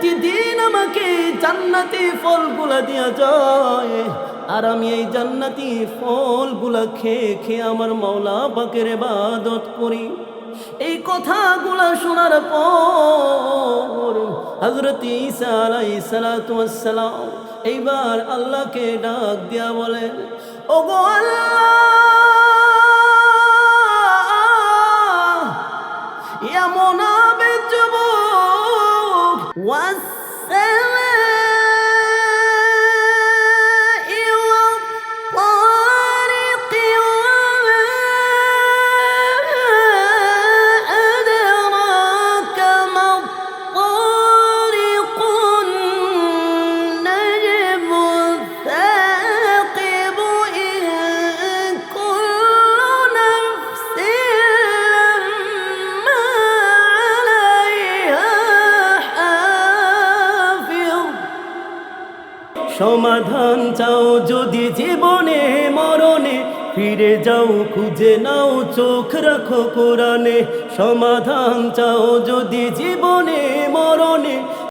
প্রতিদিন আমাকে জান্নাতি ফলগুলা দিয়া যায়, আর আমি এই জান্নাতি ফলগুলা খেয়ে খেয়ে আমার মাওলা পাকের ইবাদত করি। এই কথাগুলা শোনার পর হযরত ঈসা আলাইহিস সালাতু ওয়াস সালাম এইবার আল্লাহকে ডাক দিয়া বলেন, ওগো আল্লাহ, এমন আবেগ যুবক সমাধান চাও যদি জীবনে মরণে, ফিরে যাও খুঁজে নাও চোখ রাখো কোরআনে। সমাধান চাও যদি জীবনে মরণে,